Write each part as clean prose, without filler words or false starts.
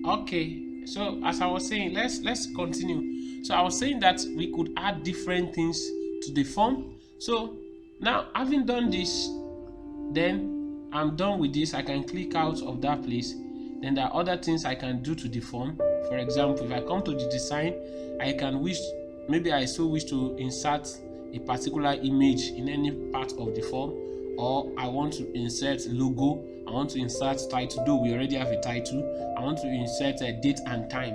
Okay, so as I was saying, let's continue. So I was saying that we could add different things to the form. So now, having done this, then I'm done with this. I can click out of that place. Then there are other things I can do to the form. For example, if I come to the design, I can wish, maybe I so wish to insert a particular image in any part of the form, or I want to insert logo, I want to insert title, though we already have a title, I want to insert a date and time.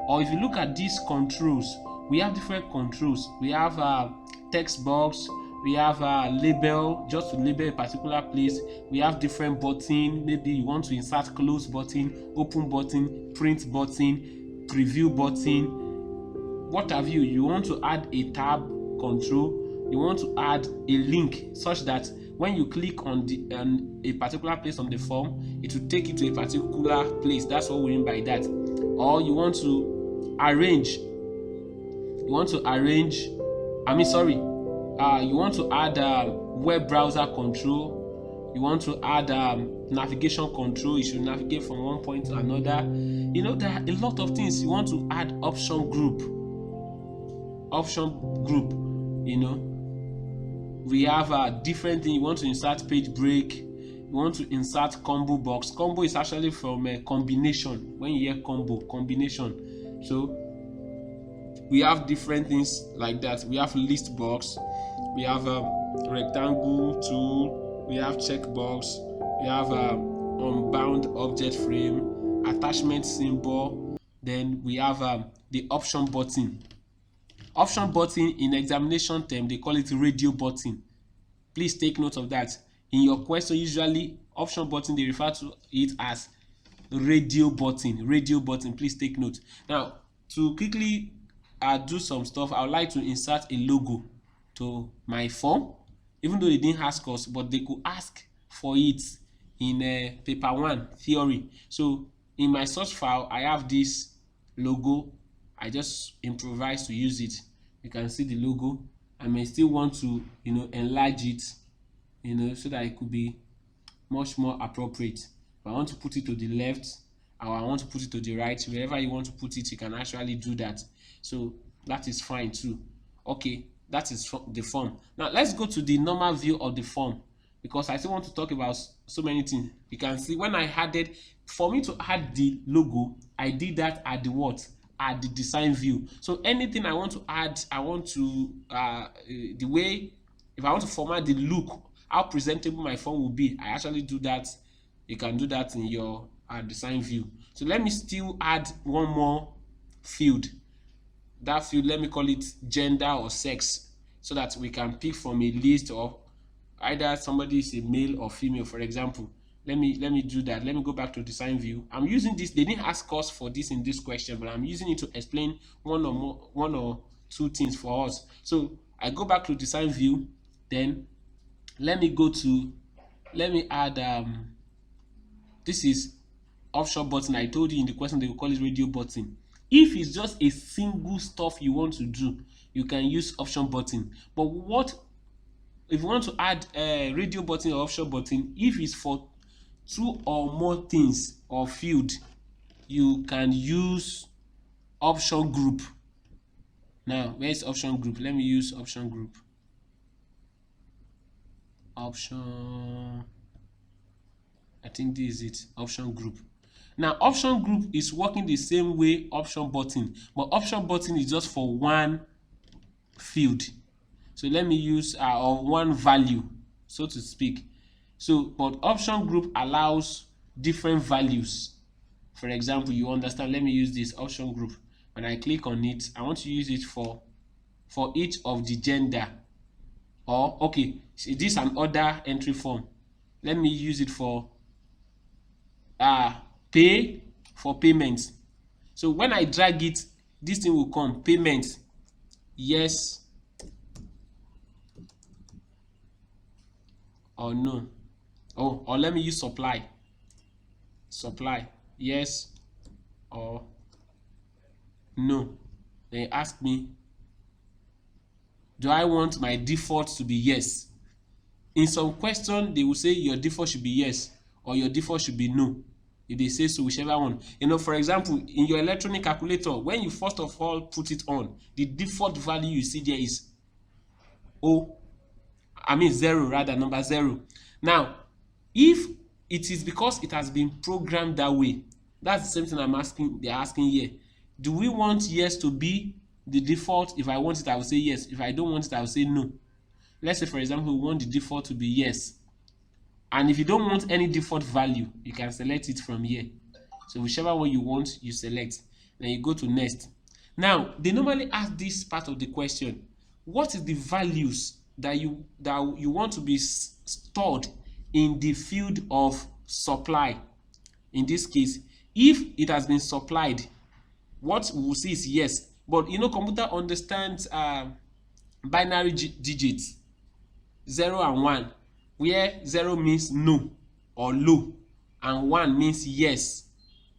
Or if you look at these controls, we have different controls. We have a text box, we have a label, just to label a particular place. We have different button. Maybe you want to insert close button, open button, print button, preview button, what have you. You want to add a tab control, you want to add a link such that when you click on a particular place on the form, it will take you to a particular place. That's what we mean by that. Or you want to arrange, you want to add web browser control, you want to add navigation control, you should navigate from one point to another. You know, there are a lot of things. You want to add option group, you know, we have different things. You want to insert page break, you want to insert combo box. Combo is actually from a combination. When you hear combo, combination. So we have different things like that. We have list box, we have a rectangle tool, we have checkbox, we have unbound object frame, attachment symbol. Then we have the option button. Option button in examination term, they call it radio button. Please take note of that. In your question, usually option button, they refer to it as radio button. Radio button, please take note. Now, to quickly do some stuff, I would like to insert a logo to my form. Even though they didn't ask us, but they could ask for it in paper 1 theory. So in my source file, I have this logo. I just improvise to use it. You can see the logo. I may still want to, you know, enlarge it, you know, so that it could be much more appropriate. If I want to put it to the left, or I want to put it to the right, wherever you want to put it, you can actually do that. So that is fine too. Okay, that is the form. Now let's go to the normal view of the form, because I still want to talk about so many things. You can see when I added, for me to add the logo, I did that at the what? At the design view. So anything I want to add, I want to the way, if I want to format the look, how presentable my form will be, I actually do that. You can do that in your design view. So let me still add one more field. That field, let me call it gender or sex, so that we can pick from a list of either somebody is a male or female, for example. Let me do that. Let me go back to design view. I'm using this. They didn't ask us for this in this question, but I'm using it to explain one or two things for us. So I go back to design view. Then let me add this is option button. I told you in the question they will call it radio button. If it's just a single stuff you want to do, you can use option button. But what if you want to add a radio button or option button? If it's for 2 or more things or field, you can use option group. Now, where's option group? Let me use option group. Option, I think this is it, option group. Now, option group is working the same way option button, but option button is just for one field. So let me use or one value, so to speak. So, but option group allows different values. For example, you understand, let me use this option group. When I click on it, I want to use it for each of the gender. Or, okay, so this is an order entry form. Let me use it for pay, for payments. So when I drag it, this thing will come, payment, yes or no. Oh, or let me use supply, yes or no. They ask me, do I want my default to be yes? In some question, they will say your default should be yes or your default should be no. If they say so, whichever one. For example, in your electronic calculator, when you first of all put it on, the default value you see there is 0 rather, number 0. Now, if it is because it has been programmed that way, that's the same thing they're asking here. Do we want yes to be the default? If I want it, I will say yes. If I don't want it, I will say no. Let's say, for example, we want the default to be yes. And if you don't want any default value, you can select it from here. So whichever one you want, you select. Then you go to next. Now, they normally ask this part of the question. What is the values that you want to be stored in the field of supply? In this case, if it has been supplied, what we will see is yes. But computer understands binary digits, 0 and 1, where 0 means no or low and 1 means yes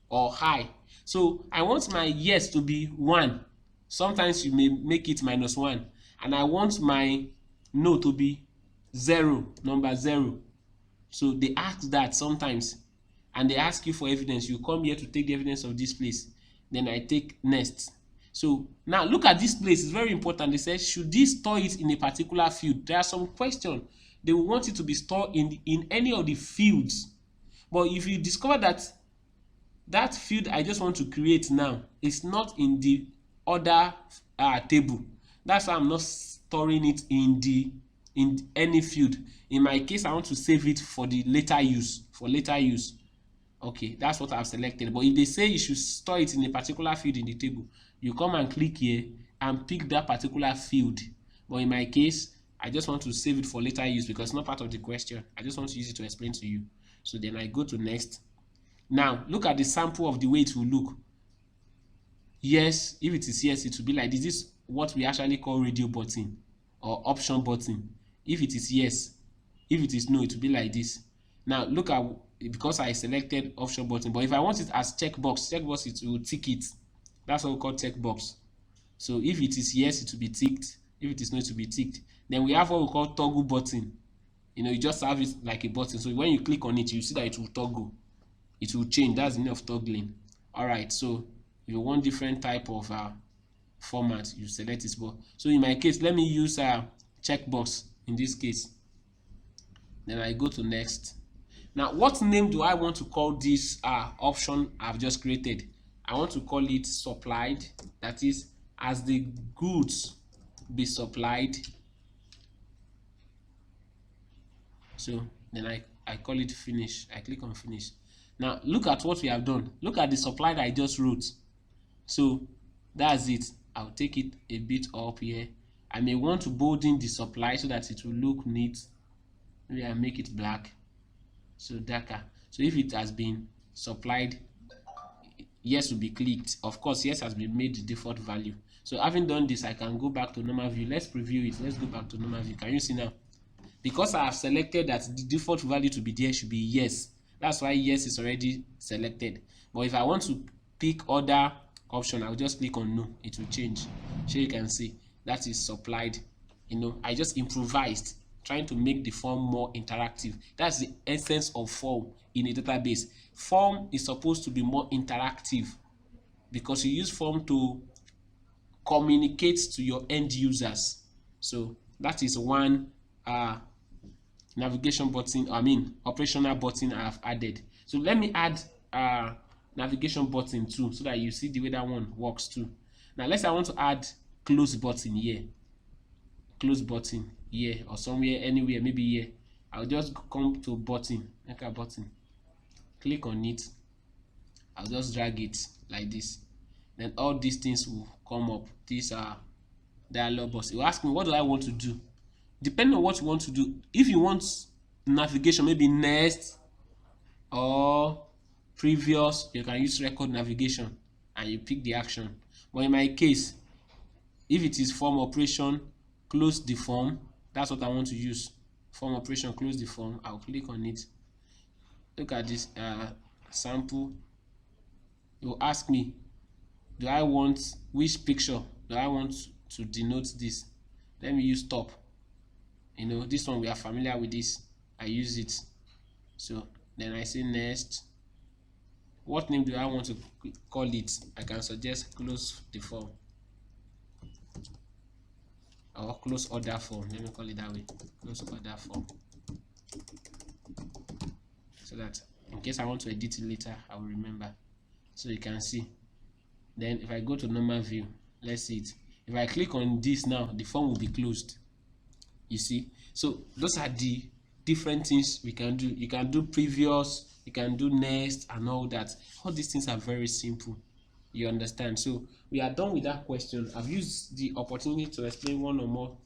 or high. So I want my yes to be 1. Sometimes you may make it -1. And I want my no to be 0, number 0. So they ask that sometimes, and they ask you for evidence. You come here to take the evidence of this place. Then I take next. So now look at this place. It's very important. They say, should this store it in a particular field? There are some questions. They will want it to be stored in any of the fields. But if you discover that field I just want to create now is not in the other table, that's why I'm not storing it in any field. In my case, I want to save it for the later use, Okay, that's what I've selected. But if they say you should store it in a particular field in the table, you come and click here and pick that particular field. But in my case, I just want to save it for later use because it's not part of the question. I just want to use it to explain to you. So then I go to next. Now, look at the sample of the way it will look. Yes, if it is yes, it will be like this. This is what we actually call radio button or option button. If it is yes, if it is no, it will be like this. Now, look at, because I selected option button, but if I want it as checkbox, it will tick it. That's what we call checkbox. So if it is yes, it will be ticked. If it is no, it will be ticked. Then we have what we call toggle button. You just have it like a button. So when you click on it, you see that it will toggle. It will change. That's the meaning of toggling. All right. So if you want different type of format, you select this. So in my case, let me use checkbox in this case. Then I go to next. Now, what name do I want to call this option I've just created? I want to call it supplied. That is, as the goods be supplied. So then I call it finish. I click on finish. Now look at what we have done. Look at the supply that I just wrote. So that's it. I'll take it a bit up here. I may want to bolden the supply so that it will look neat. Maybe I make it black, so darker. So if it has been supplied, yes will be clicked. Of course, yes has been made the default value. So having done this, I can go back to normal view. Let's preview it. Let's go back to normal view. Can you see now? Because I have selected that the default value to be there should be yes. That's why yes is already selected. But if I want to pick other option, I'll just click on no. It will change. So you can see that is supplied. I just improvised, trying to make the form more interactive. That's the essence of form in a database. Form is supposed to be more interactive because you use form to communicate to your end users. So that is one navigation button, operational button I have added. So let me add navigation button too, so that you see the way that one works too. Now let's say I want to add close button here, or somewhere, anywhere, maybe here. I'll just come to button, make a button, click on it. I'll just drag it like this. Then all these things will come up. These are dialog box. It will ask me, what do I want to do? Depending on what you want to do. If you want navigation, maybe next or previous, you can use record navigation and you pick the action. But in my case, if it is form operation, close the form, that's what I want to use. Form operation, close the form. I'll click on it. Look at this sample. It will ask me, do I want, which picture do I want to denote this? Let me use top. This one, we are familiar with this. I use it. So then I say next. what name do I want to call it? I can suggest close the form or close order form. Let me call it that way, close order form, so that in case I want to edit it later, I will remember. So you can see. Then if I go to normal view, let's see it. If I click on this now, the form will be closed. You see, so those are the different things we can do. You can do previous, you can do next, and all that. All these things are very simple. You understand? So we are done with that question. I've used the opportunity to explain one or more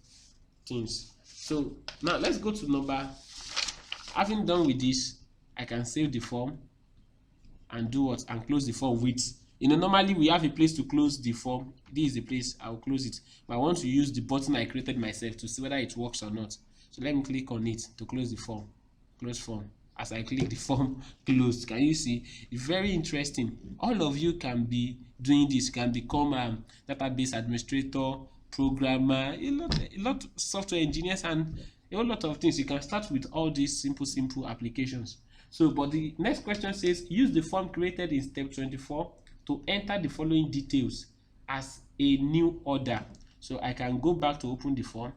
things. So now let's go to number. Having done with this, I can save the form and do what? And close the form with, normally we have a place to close the form. This is the place I will close it, but I want to use the button I created myself to see whether it works or not. So let me click on it to close the form. Close form. As I click, the form closed. Can you see? It's very interesting. All of you can be doing this. You can become a database administrator, programmer, a lot of software engineers, and a whole lot of things. You can start with all these simple applications. So, but the next question says, use the form created in step 24 to enter the following details as a new order. So I can go back to open the form,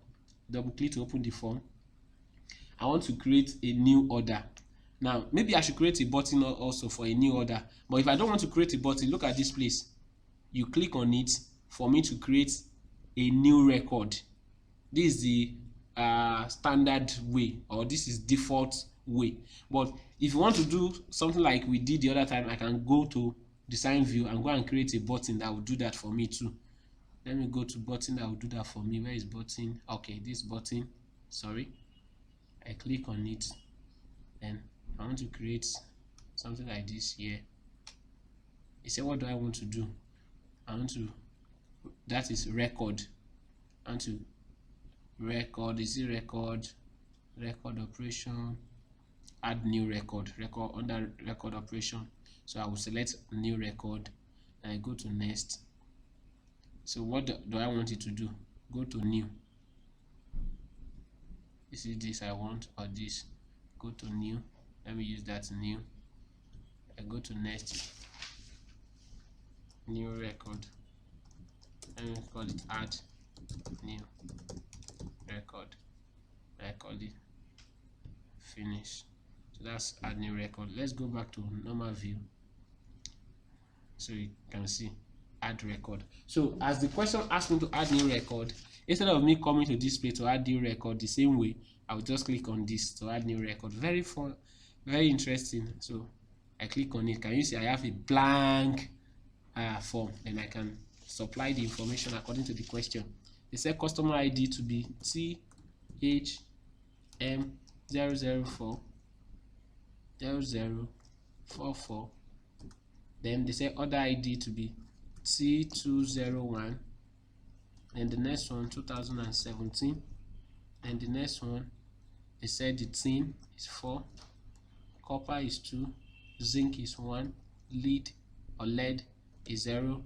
double click to open the form. I want to create a new order. Now, maybe I should create a button also for a new order. But if I don't want to create a button, look at this place. You click on it for me to create a new record. This is the standard way, or this is default way. But if you want to do something like we did the other time, I can go to design view and go and create a button that will do that for me too. Let me go to button that will do that for me. Where is button? Okay, this button. Sorry. I click on it, then I want to create something like this here. You say, what do I want to do? I want to, that is record. I want to record, is it record operation, add new record under record operation. So I will select new record and I go to next. So what do I want it to do? Go to new. Is it this I want or this? Go to new. Let me use that new. I go to next. New record. Let me call it add new record. I call it finish. So that's add new record. Let's go back to normal view so you can see add record. So as the question asked me to add new record, instead of me coming to display to add new record the same way, I will just click on this to add new record. Very fun, very interesting. So I click on it. Can you see I have a blank form? Then I can supply the information according to the question. They said customer ID to be THM004 0044. Then they say order ID to be T201. And the next one 2017. And the next one they said the tin is 4, copper is 2, zinc is 1, lead or lead is 0.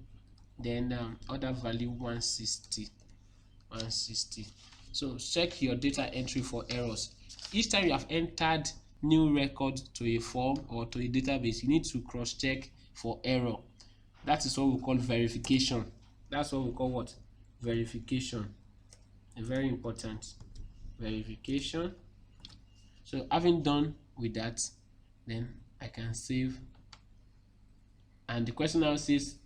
Then order value 160. So check your data entry for errors. Each time you have entered new record to a form or to a database, you need to cross check for error. That is what we call verification. That's what we call what? Verification. A very important verification. So having done with that, then I can save. And the question now says,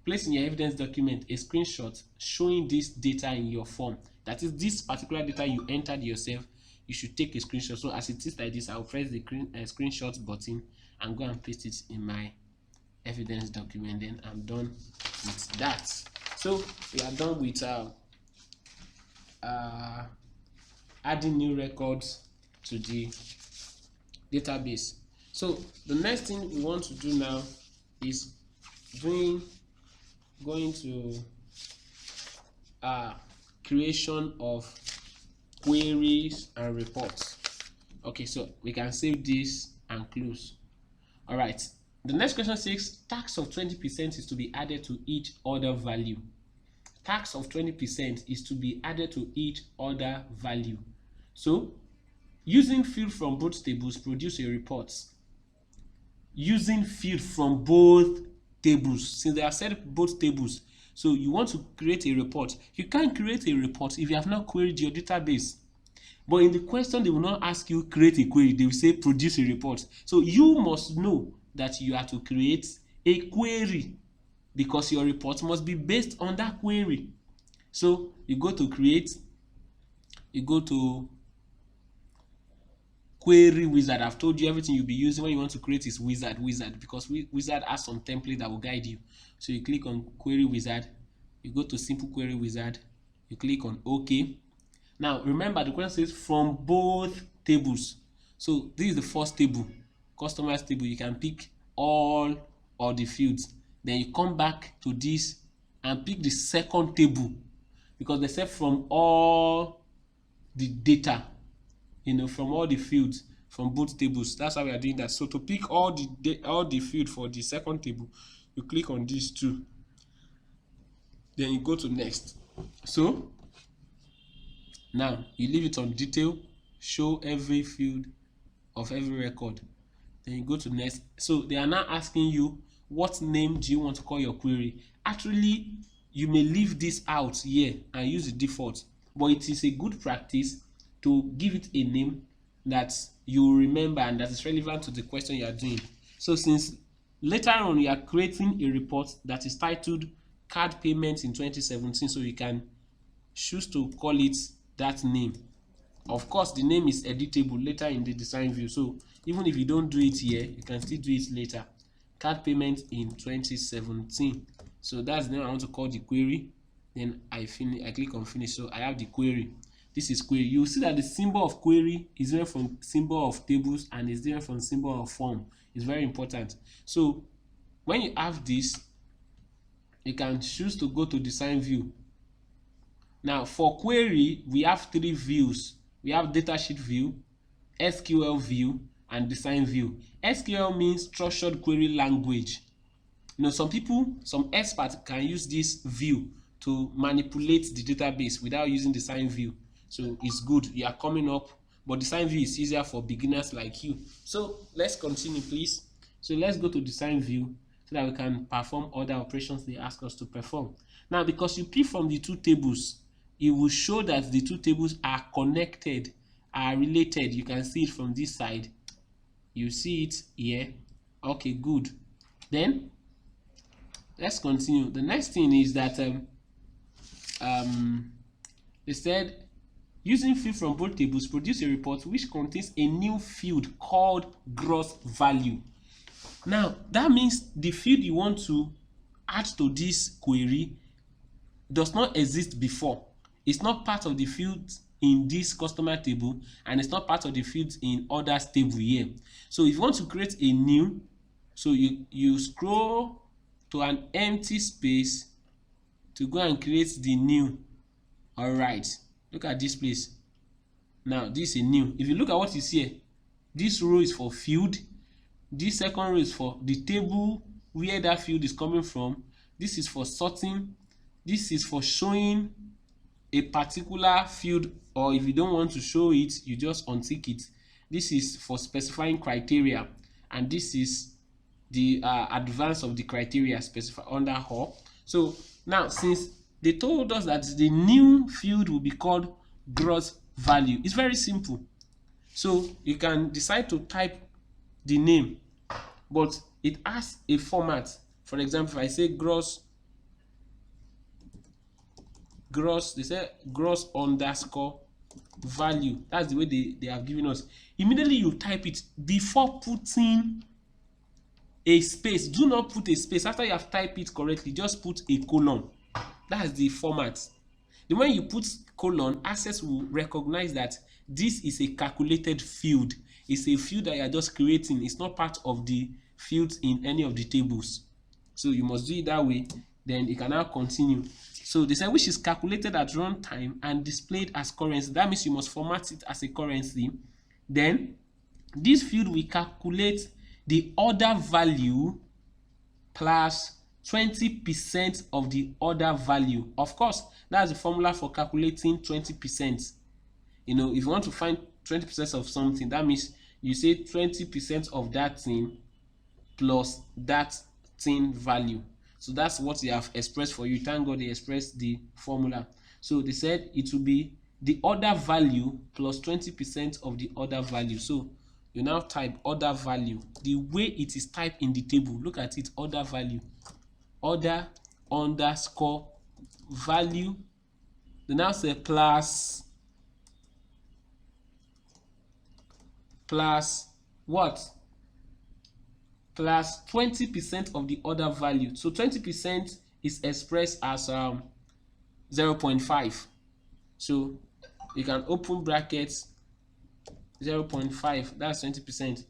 place in your evidence document a screenshot showing this data in your form. That is, this particular data you entered yourself, you should take a screenshot. So as it is like this, I'll press the screenshot button and go and paste it in my evidence document. Then I'm done with that. So we are done with adding new records to the database. So the next thing we want to do now is going to creation of queries and reports. Okay, so we can save this and close. All right, the next question says tax of 20% is to be added to each order value. Tax of 20% is to be added to each order value. So using field from both tables, produce a report. using field from both tables. Since they have said both tables, so you want to create a report. You can't create a report if you have not queried your database. But in the question, they will not ask you create a query. They will say produce a report. So you must know that you have to create a query, because your report must be based on that query. So you go to create, you go to query wizard. I've told you everything you'll be using when you want to create is wizard, because wizard has some template that will guide you. So you click on query wizard, you go to simple query wizard, you click on OK. Now remember, the question says from both tables. So this is the first table, customers table. You can pick all of the fields. Then you come back to this and pick the second table, because they said from all the data, from all the fields from both tables. That's how we are doing that. So to pick all the field for the second table, you click on these two, then you go to next. So now you leave it on detail, show every field of every record, then you go to next. So they are now asking you, what name do you want to call your query? Actually, you may leave this out here and use the default, but it is a good practice to give it a name that you remember and that is relevant to the question you are doing. So since later on you are creating a report that is titled card payments in 2017, so you can choose to call it that name. Of course, the name is editable later in the design view, so even if you don't do it here, you can still do it later. Card payment in 2017. So that's the name I want to call the query. Then I click on finish. So I have the query. This is query. You see that the symbol of query is different from symbol of tables and is different from symbol of form. It's very important. So when you have this, you can choose to go to design view. Now for query, we have three views. We have datasheet view, SQL view, and design view. SQL means structured query language. Some experts can use this view to manipulate the database without using design view. So it's good, you are coming up, but design view is easier for beginners like you. So let's continue, please. So let's go to design view so that we can perform other operations they ask us to perform. Now, because you pick from the two tables, it will show that the two tables are connected, are related. You can see it from this side. You see it here. Okay, good. Then let's continue. The next thing is that they said using field from both tables, produce a report which contains a new field called gross value. Now that means the field you want to add to this query does not exist before. It's not part of the fields in this customer table, and it's not part of the fields in others table here. So if you want to create a new, so you scroll to an empty space to go and create the new. All right, look at this place. Now this is a new. If you look at what is here, this row is for field, this second row is for the table where that field is coming from, this is for sorting, this is for showing a particular field, or if you don't want to show it, you just untick it. This is for specifying criteria, and this is the advance of the criteria specified under her. So now, since they told us that the new field will be called gross value, it's very simple. So you can decide to type the name, but it has a format. For example, if I say gross, they say gross underscore value. That's the way they have given us. Immediately you type it before putting a space. Do not put a space. After you have typed it correctly, just put a colon. That's the format. Then when you put colon, Access will recognize that this is a calculated field. It's a field that you are just creating. It's not part of the fields in any of the tables. So you must do it that way. Then you can now continue. So they say which is calculated at runtime and displayed as currency. That means you must format it as a currency. Then this field will calculate the order value plus 20% of the order value. Of course, that's the formula for calculating 20%. If you want to find 20% of something, that means you say 20% of that thing plus that thing value. So that's what they have expressed for you. Thank God they expressed the formula. So they said it will be the order value plus 20% of the order value. So you now type order value the way it is typed in the table. Look at it, order value, order underscore value. They now say plus what? Plus 20% of the order value. So 20% is expressed as 0.5. So you can open brackets 0.5, that's 20%.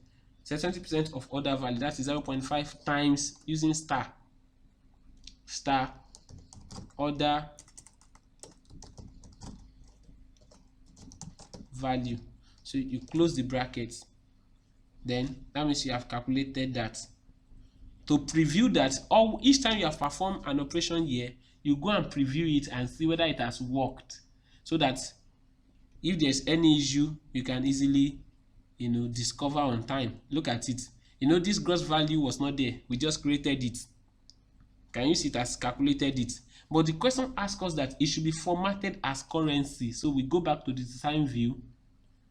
So 20% of order value, that is 0.5 times using star order value. So you close the brackets. Then that means you have calculated that. To preview that, or each time you have performed an operation here, you go and preview it and see whether it has worked, so that if there's any issue you can easily discover on time. Look at it. This gross value was not there, we just created it. Can you see it has calculated it? But the question asks us that it should be formatted as currency. So we go back to the design view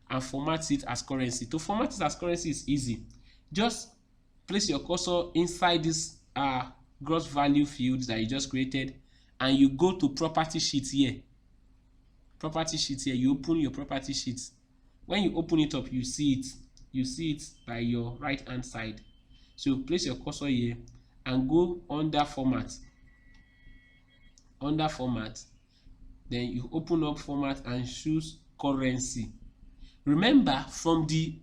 and format it as currency. To format it as currency is easy. Just place your cursor inside this gross value field that you just created, and you go to property sheet here. You open your property sheet. When you open it up, you see it by your right hand side. So place your cursor here and go under format. Then you open up format and choose currency. Remember, from the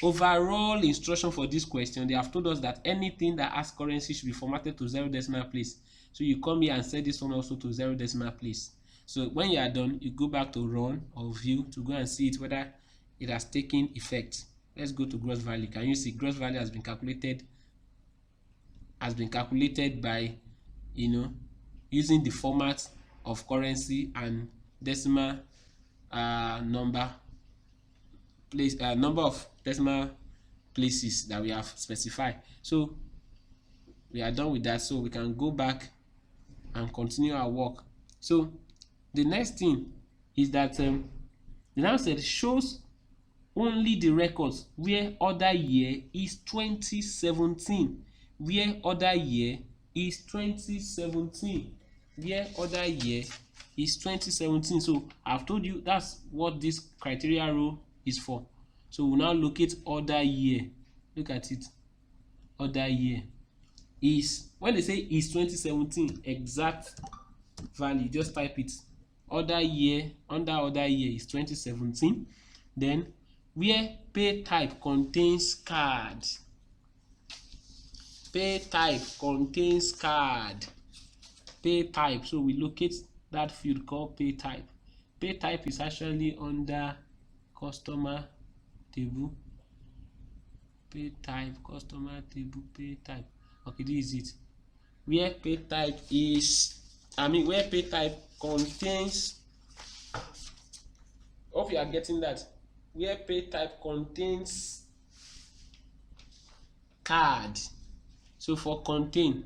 overall instruction for this question, they have told us that anything that has currency should be formatted to 0 decimal place. So you come here and set this one also to 0 decimal place. So when you are done, you go back to run or view to go and see it whether it has taken effect. Let's go to gross value. Can you see gross value has been calculated by using the format of currency and decimal number of decimal places that we have specified. So we are done with that, so we can go back and continue our work. So the next thing is that the now said shows only the records where order year is 2017. Where order year is 2017. Where order year is 2017. So I've told you that's what this criteria row is for. So we'll now locate order year. Look at it. Order year is, when they say is 2017, exact value, just type it. Order year, under order year is 2017. Then where pay type contains card. Pay type contains card. Pay type. So we locate that field called pay type. Pay type is actually under customer table. Pay type, customer table, pay type. Okay, this is it. Where pay type where pay type contains, hope you are getting that. Where pay type contains card. So for contain,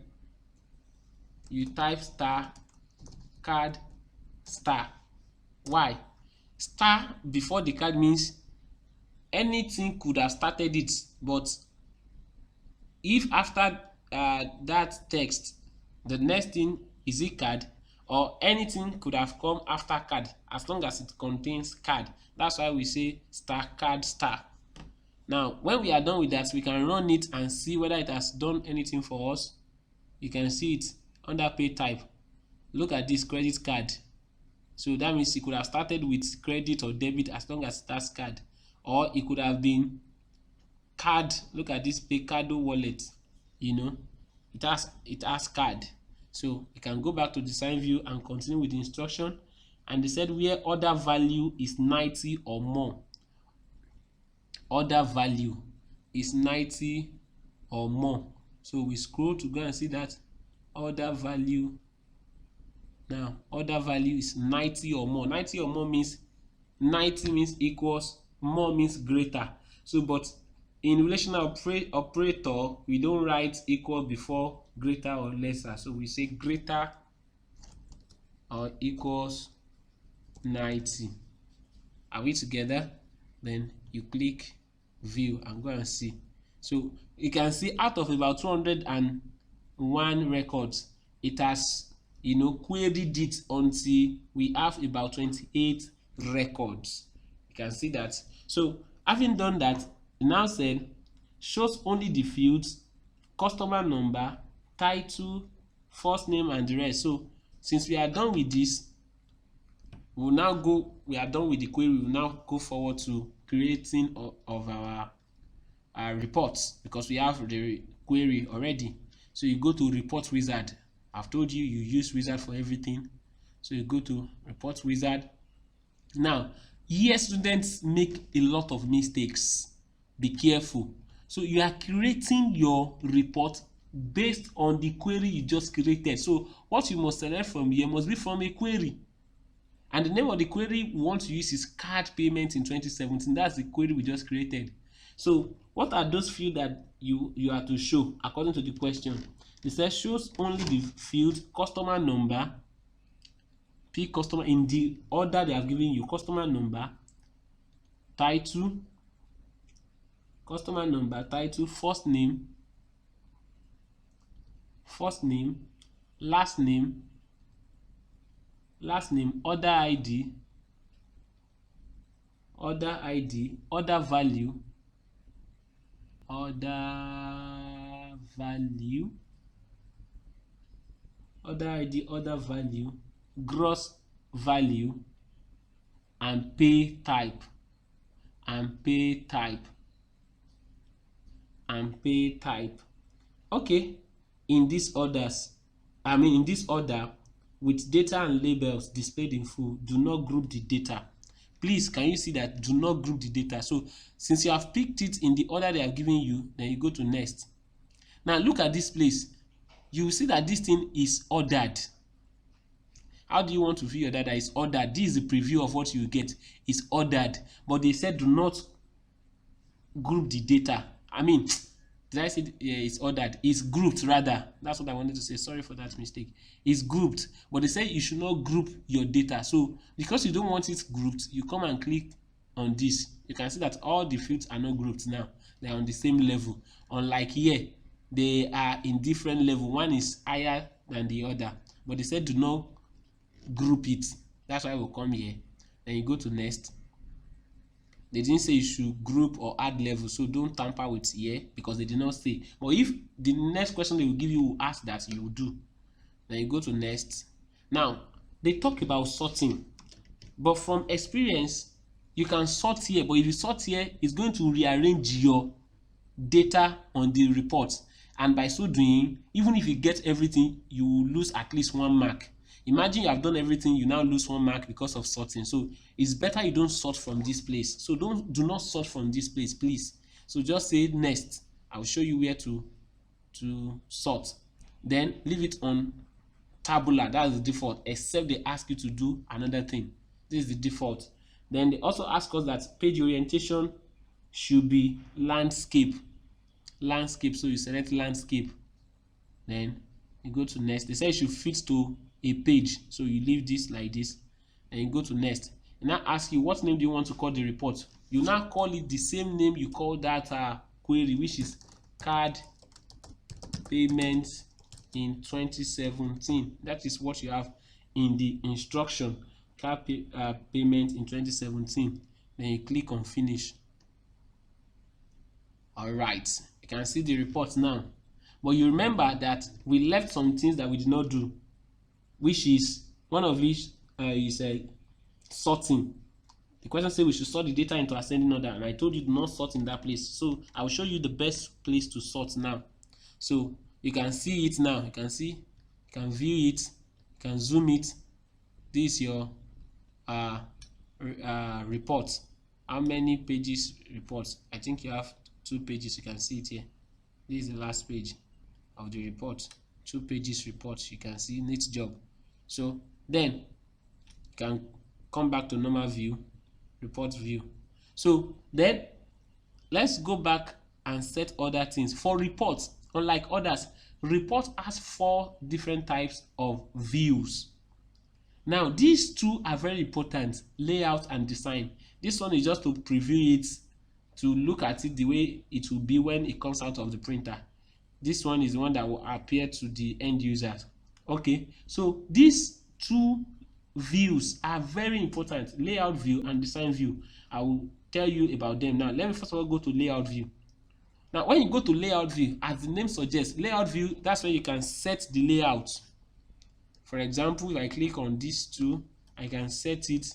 you type star card star. Why? Star before the card means anything could have started it, but if after that text the next thing is a card, or anything could have come after card as long as it contains card. That's why we say star card star. Now when we are done with that, we can run it and see whether it has done anything for us. You can see it under pay type. Look at this, credit card. So that means it could have started with credit or debit as long as it has card, or it could have been card. Look at this Paycado wallet, it has card. So you can go back to design view and continue with the instruction. And they said where order value is 90 or more. Order value is 90 or more. So we scroll to go and see that order value. Now order value is 90 or more. 90 or more means 90 means equals, more means greater. So but in relational operator, we don't write equal before greater or lesser. So we say greater or equals 90. Are we together? Then you click view and go and see. So you can see out of about 201 records, it has queried it until we have about 28 records. You can see that. So having done that, it now said shows only the fields customer number, title, first name and the rest. So since we are done with this, we are done with the query. We will now go forward to creating of our reports, because we have the query already. So you go to report wizard. I've told you use wizard for everything. So you go to report wizard. Now here students make a lot of mistakes. Be careful. So you are creating your report based on the query you just created. So what you must select from here must be from a query. And the name of the query we want to use is card payment in 2017. That's the query we just created. So what are those fields that you are to show according to the question? It says shows only the field customer number, pick customer in the order they have given you, customer number, title, customer number, title, first name, last name, order ID, order value, order ID, order value, gross value, and pay type, Okay, in this order with data and labels displayed in full. Do not group the data. Please, can you see that? Do not group the data. So since you have picked it in the order they have given you, then you go to next. Now look at this place. You will see that this thing is ordered. How do you want to view your data? Is ordered. This is the preview of what you get. It's ordered, but they said do not group the data. Did I say it's ordered? It's grouped rather. That's what I wanted to say. Sorry for that mistake. It's grouped, but they say you should not group your data. So because you don't want it grouped, you come and click on this. You can see that all the fields are not grouped now. They are on the same level. Unlike here, they are in different level. One is higher than the other, but they said do not group it. That's why we'll come here. Then you go to next. They didn't say you should group or add level, so don't tamper with here because they did not say. But if the next question they will give you will ask that, you will do. Then you go to next. Now they talk about sorting, but from experience you can sort here, but if you sort here, it's going to rearrange your data on the report, and by so doing, even if you get everything, you will lose at least 1 mark. Imagine you have done everything, you now lose 1 mark because of sorting. So it's better you don't sort from this place. So do not sort from this place, please. So just say next. I'll show you where to sort. Then leave it on tabular. That's the default, except they ask you to do another thing. This is the default. Then they also ask us that page orientation should be landscape. So you select landscape. Then you go to next. They say it should fit to a page, so you leave this like this and you go to next. And now ask you what name do you want to call the report. You now call it the same name you call that query, which is card payment in 2017. That is what you have in the instruction, card payment in 2017. Then you click on finish. All right, you can see the report now, but you remember that we left some things that we did not do, which is one of which is sorting. The question says we should sort the data into ascending order, and I told you do not sort in that place. So I will show you the best place to sort now. So you can see it now. You can see, you can view it, you can zoom it. This is your report. How many pages report? I think you have 2 pages. You can see it here. This is the last page of the report. 2 pages report. You can see neat job. So then you can come back to normal view, report view. So then let's go back and set other things. For reports, unlike others, report has 4 different types of views. Now these two are very important, layout and design. This one is just to preview it, to look at it the way it will be when it comes out of the printer. This one is the one that will appear to the end users. Okay, so these two views are very important, layout view and design view. I will tell you about them now. Let me first of all go to layout view. Now when you go to layout view, as the name suggests, layout view, that's where you can set the layout. For example, if I click on these two, I can set it,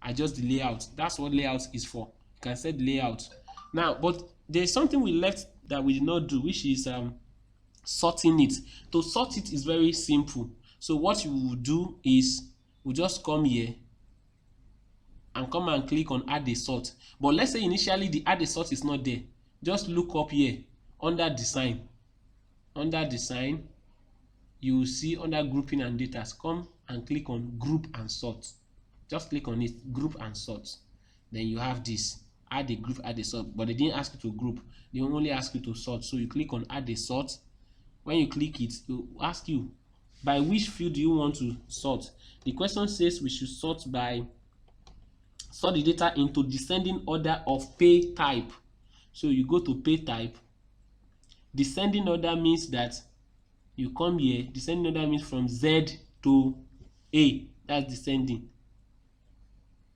adjust the layout. That's what layout is for. You can set the layout. Now, but there's something we left that we did not do, which is sorting it. To sort it is very simple. So what you will do is we'll just come here and come and click on add a sort. But let's say initially the add a sort is not there. Just look up here under design. Under design, you will see under grouping and data, come and click on group and sort. Just click on it, group and sort. Then you have this, add a group, add a sort. But they didn't ask you to group, they only ask you to sort. So you click on add a sort. When you click it, it will ask you by which field do you want to sort. The question says we should sort the data into descending order of pay type. So you go to pay type. Descending order means that you come here, descending order means from Z to A. That's descending.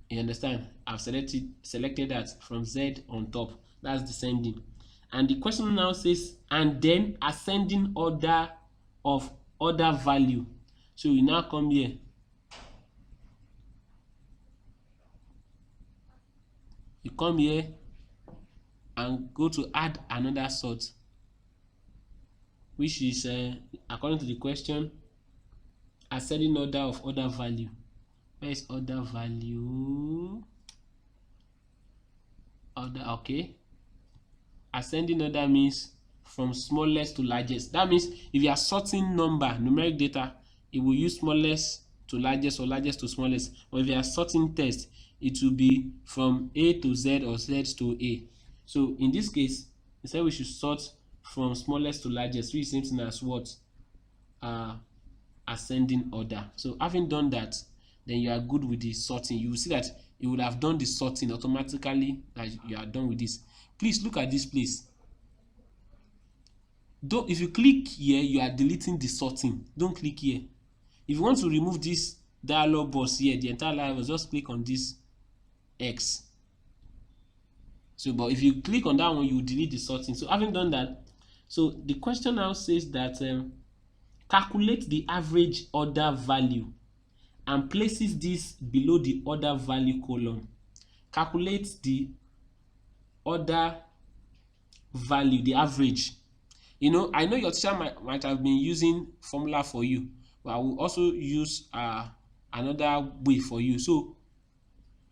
You understand? I've selected that from Z on top. That's descending. And the question now says, and then ascending order of order value. So you now come here. You come here and go to add another sort, which is according to the question, ascending order of order value. Where is order value? Order, okay. Ascending order means from smallest to largest. That means if you are sorting numeric data, it will use smallest to largest or largest to smallest. Or if you are sorting text, it will be from A to Z or Z to A. So in this case, instead we should sort from smallest to largest, which is same thing as what? Ascending order. So having done that, then you are good with the sorting. You will see that you would have done the sorting automatically, that you are done with this. Please look at this place. Though if you click here, you are deleting the sorting. Don't click here. If you want to remove this dialog box here, the entire line, just click on this X. So, but if you click on that one, you will delete the sorting. So having done that, so the question now says that calculate the average order value and places this below the order value column. Calculate the order value, the average. You know, I know your teacher might have been using formula for you, but I will also use another way for you. So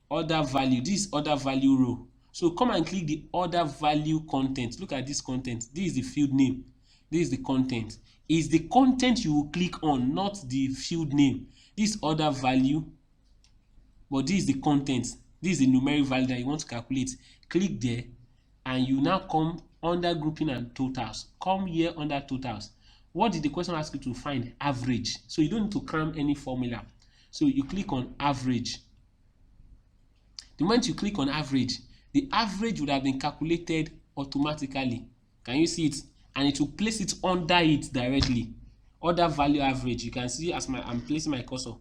order value, this order value row. So come and click the order value content. Look at this content. This is the field name. This is the content. It's the content you will click on, not the field name. This order value, but this is the content. This is the numeric value that you want to calculate. Click there, and you now come under grouping and totals. Come here under totals. What did the question ask you to find? Average. So you don't need to cram any formula. So you click on average. The moment you click on average, the average would have been calculated automatically. Can you see it? And it will place it under it directly. Order value average. You can see as I'm placing my cursor,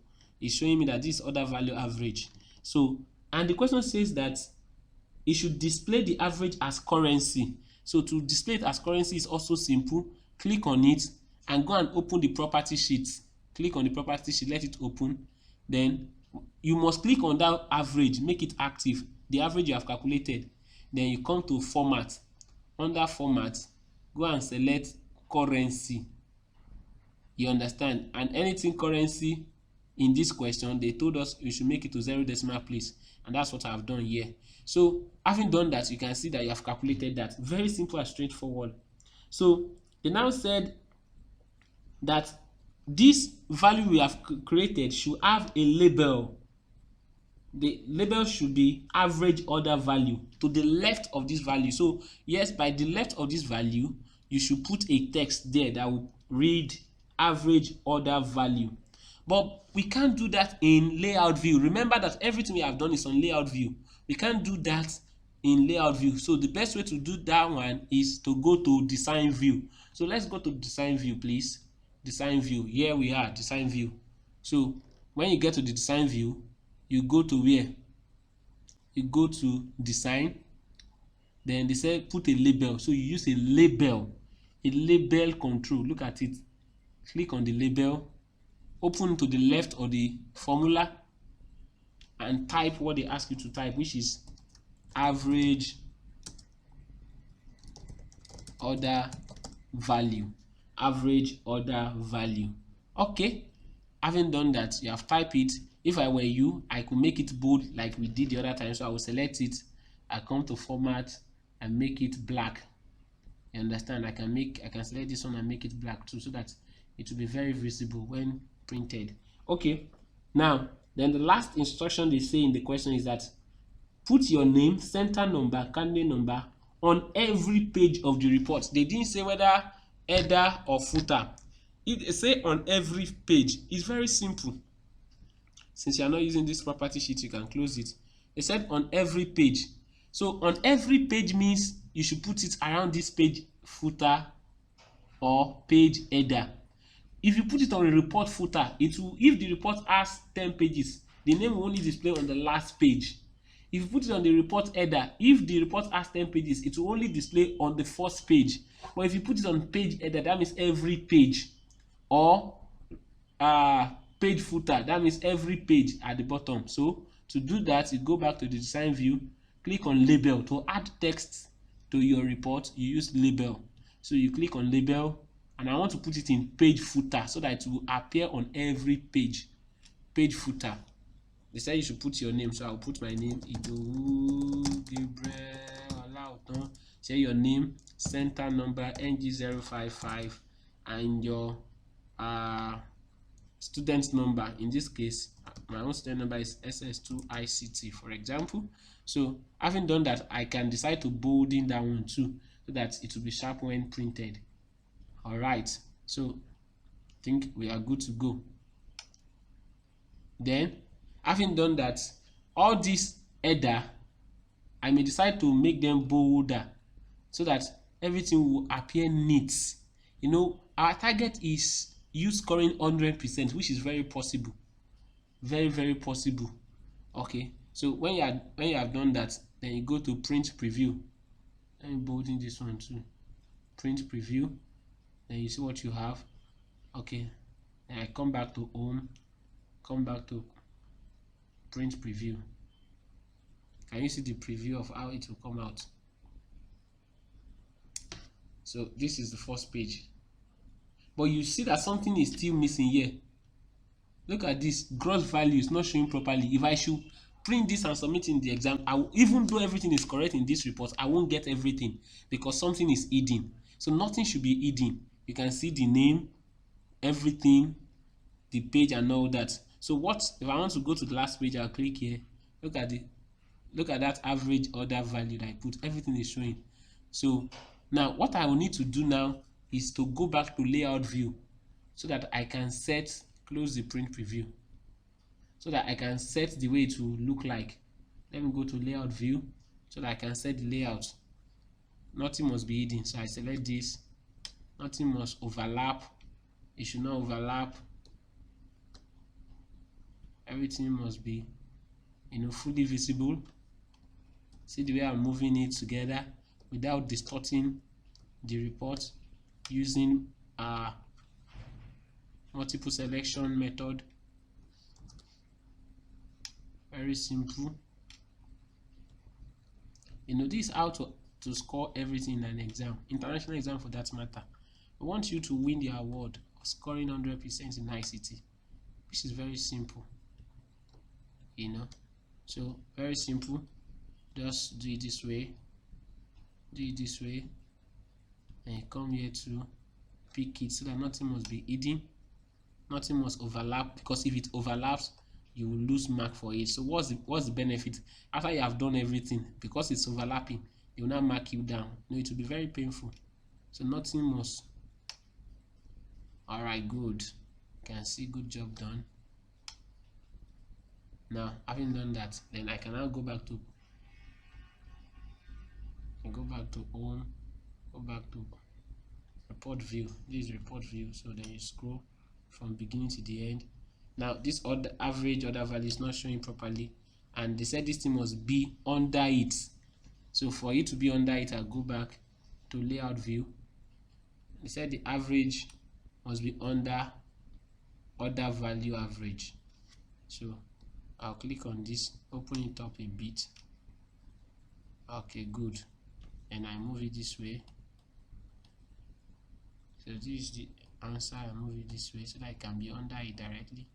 it's showing me that this is order value average. So, and the question says that it should display the average as currency. So to display it as currency is also simple. Click on it and go and open the property sheet. Click on the property sheet, let it open. Then you must click on that average, make it active, the average you have calculated. Then you come to format. Under format, go and select currency. You understand? And anything currency in this question, they told us we should make it to 0 decimal place, and that's what I've done here. So having done that, you can see that you have calculated that. Very simple and straightforward. So they now said that this value we have created should have a label. the label should be average order value to the left of this value. So yes, by the left of this value, you should put a text there that will read average order value. But we can't do that in layout view. Remember that everything we have done is on layout view. We can't do that in layout view. So the best way to do that one is to go to design view. So let's go to design view, please. Design view. Here we are, design view. So when you get to the design view, you go to where? You go to design. Then they say put a label. So you use a label control. Look at it. Click on the label. Open to the left of the formula and type what they ask you to type, which is average order value. Average order value. Okay, having done that, you have typed it. If I were you, I could make it bold like we did the other time. So I will select it. I come to format and make it black. You understand? I can select this one and make it black too, so that it will be very visible when printed. Okay, now then the last instruction they say in the question is that put your name, center number, candidate number on every page of the report. They didn't say whether header or footer. If they say on every page, it's very simple. Since you are not using this property sheet, you can close it. They said on every page. So on every page means you should put it around this page footer or page header. If you put it on a report footer, it will, if the report has 10 pages, the name will only display on the last page. If you put it on the report header, if the report has 10 pages, it will only display on the first page. But if you put it on page header, that means every page, or page footer, that means every page at the bottom. So to do that, you go back to the design view, click on label. To add text to your report, you use label. So you click on label, and I want to put it in page footer so that it will appear on every page. Page footer. They said you should put your name, so I'll put my name. Say your name, center number NG055, and your student number. In this case, my own student number is SS2 ICT, for example. So having done that, I can decide to bolden that one too, so that it will be sharp when printed. All right, so I think we are good to go. Then having done that, all these header, I may decide to make them bolder so that everything will appear neat. You know, our target is you scoring 100%, which is very possible. Very, very possible. Okay, so when you have done that, then you go to print preview. I'm bolding this one too. Print preview. Then you see what you have. Okay, then I come back to home, come back to print preview. Can you see the preview of how it will come out? So this is the first page, but you see that something is still missing here. Look at this, gross value is not showing properly. If I should print this and submit in the exam, I will, even though everything is correct in this report, I won't get everything because something is hidden. So nothing should be hidden. You can see the name, everything, the page and all that. So what if I want to go to the last page? I'll click here. Look at that average order value that I put. Everything is showing. So now what I will need to do now is to go back to layout view so that I can close the print preview, so that I can set the way it will look like. Let me go to layout view so that I can set the layout. Nothing must be hidden. So I select this. Nothing must overlap. It should not overlap. Everything must be, fully visible. See the way I'm moving it together without distorting the report using multiple selection method. Very simple. This is how to score everything in an exam, international exam for that matter. We want you to win the award of scoring 100% in ICT, which is very simple. So very simple. Just do it this way, and come here to pick it so that nothing must be hidden, nothing must overlap, because if it overlaps, you will lose mark for it. So what's the benefit? After you have done everything, because it's overlapping, they will not mark you down. No, it will be very painful. So nothing must. All right, good. You can see, good job done. Now, having done that, then I can now go back to home, go back to report view. This is report view. So then you scroll from beginning to the end. Now this order average order value is not showing properly, and they said this thing must be under it. So for it to be under it, I'll go back to layout view. They said the average must be under order value average. So I'll click on this, open it up a bit. Okay, good. And I move it this way. So this is the answer. I move it this way so that I can be under it directly.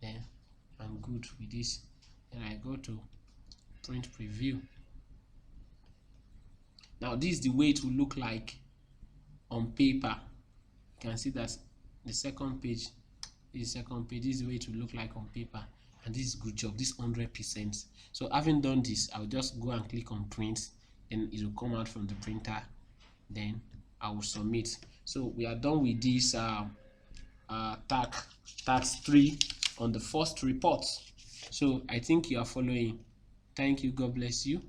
Then I'm good with this. And I go to print preview. Now this is the way it will look like on paper. You can see that the second page is this is the way it will look like on paper. And this is good job, this 100%. So having done this, I'll just go and click on print, then it will come out from the printer, then I will submit. So we are done with this task 3 on the first report. So I think you are following. Thank you. God bless you.